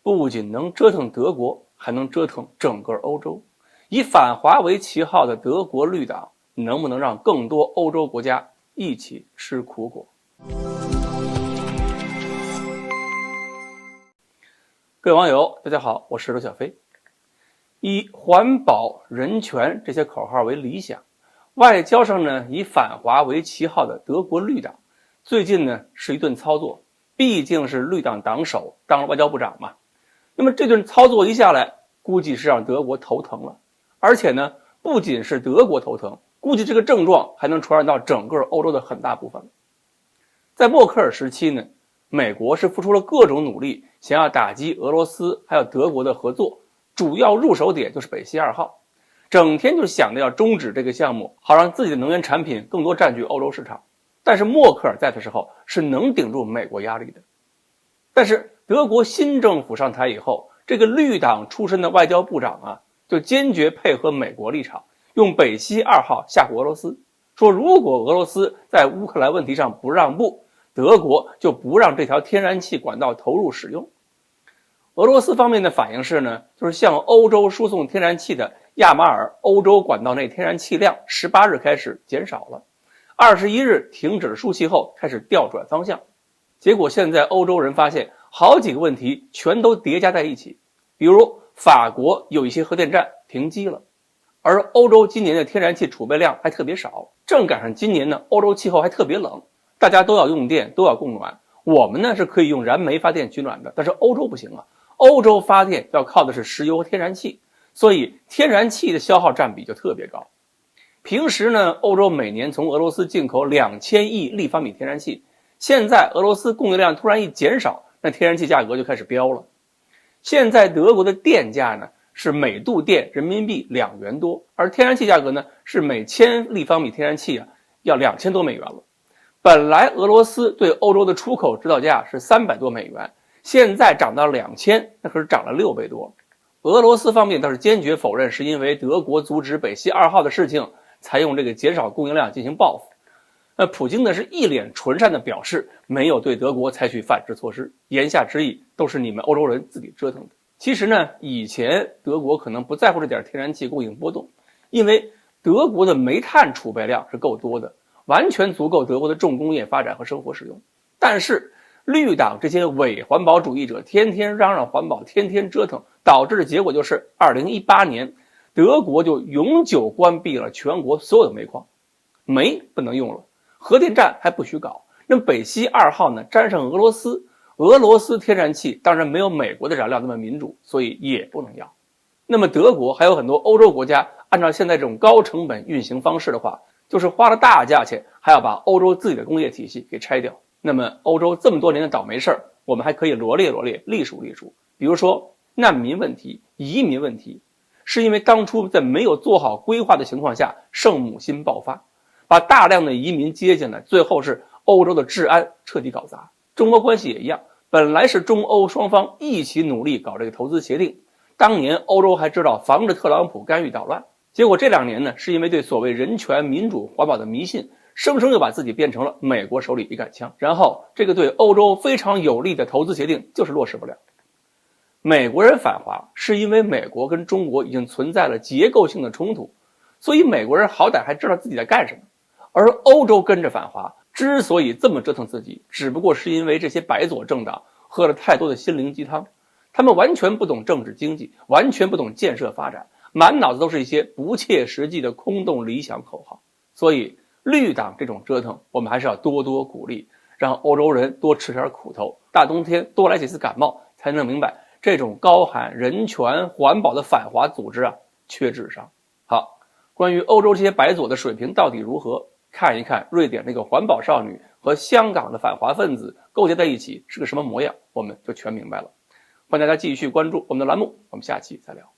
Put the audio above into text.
不仅能折腾德国，还能折腾整个欧洲。以反华为旗号的德国绿党，能不能让更多欧洲国家一起吃苦果？各位网友，大家好，我是刘小飞。以环保、人权这些口号为理想，外交上呢以反华为旗号的德国绿党，最近呢是一顿操作，毕竟是绿党党首当了外交部长嘛。那么这顿操作一下来，估计是让德国头疼了，而且呢不仅是德国头疼，估计这个症状还能传染到整个欧洲的很大部分。在默克尔时期呢，美国是付出了各种努力，想要打击俄罗斯还有德国的合作，主要入手点就是北溪2号，整天就想着要终止这个项目，好让自己的能源产品更多占据欧洲市场。但是默克尔在的时候是能顶住美国压力的。但是德国新政府上台以后，这个绿党出身的外交部长就坚决配合美国立场，用北溪2号吓唬俄罗斯，说如果俄罗斯在乌克兰问题上不让步，德国就不让这条天然气管道投入使用。俄罗斯方面的反应是呢，就是向欧洲输送天然气的亚马尔欧洲管道内天然气量18日开始减少了，21日停止了输气后开始调转方向。结果现在欧洲人发现好几个问题全都叠加在一起，比如法国有一些核电站停机了，而欧洲今年的天然气储备量还特别少，正赶上今年呢欧洲气候还特别冷，大家都要用电，都要供暖。我们呢是可以用燃煤发电取暖的，但是欧洲不行啊，欧洲发电要靠的是石油和天然气，所以天然气的消耗占比就特别高。平时呢，欧洲每年从俄罗斯进口2000亿立方米天然气，现在俄罗斯供应量突然一减少，那天然气价格就开始飙了。现在德国的电价呢是每度电人民币2元多，而天然气价格呢是每1000立方米天然气要2000多美元了。本来俄罗斯对欧洲的出口指导价是300多美元，现在涨到2000，那可是涨了6倍多。俄罗斯方面倒是坚决否认是因为德国阻止北溪2号的事情才用这个减少供应量进行报复。普京呢是一脸纯善的表示没有对德国采取反制措施，言下之意都是你们欧洲人自己折腾的。其实呢，以前德国可能不在乎这点天然气供应波动，因为德国的煤炭储备量是够多的，完全足够德国的重工业发展和生活使用。但是绿党这些伪环保主义者天天嚷嚷环保，天天折腾，导致的结果就是2018年德国就永久关闭了全国所有的煤矿，煤不能用了，核电站还不许搞。那么北溪2号呢沾上俄罗斯，俄罗斯天然气当然没有美国的燃料那么民主，所以也不能要。那么德国还有很多欧洲国家按照现在这种高成本运行方式的话，就是花了大价钱还要把欧洲自己的工业体系给拆掉。那么欧洲这么多年的倒霉事儿，我们还可以罗列罗列，例数例数。比如说难民问题、移民问题，是因为当初在没有做好规划的情况下，圣母心爆发，把大量的移民接进来，最后是欧洲的治安彻底搞砸。中俄关系也一样，本来是中欧双方一起努力搞这个投资协定，当年欧洲还知道防着特朗普干预捣乱，结果这2年呢，是因为对所谓人权、民主、环保的迷信，生生又把自己变成了美国手里一杆枪，然后这个对欧洲非常有利的投资协定就是落实不了。美国人反华是因为美国跟中国已经存在了结构性的冲突，所以美国人好歹还知道自己在干什么。而欧洲跟着反华之所以这么折腾自己，只不过是因为这些白左政党喝了太多的心灵鸡汤，他们完全不懂政治经济，完全不懂建设发展，满脑子都是一些不切实际的空洞理想口号。所以绿党这种折腾我们还是要多多鼓励，让欧洲人多吃点苦头，大冬天多来几次感冒，才能明白这种高喊人权环保的反华组织缺智商。好，关于欧洲这些白左的水平到底如何，看一看瑞典那个环保少女和香港的反华分子勾结在一起是个什么模样，我们就全明白了。欢迎大家继续关注我们的栏目，我们下期再聊。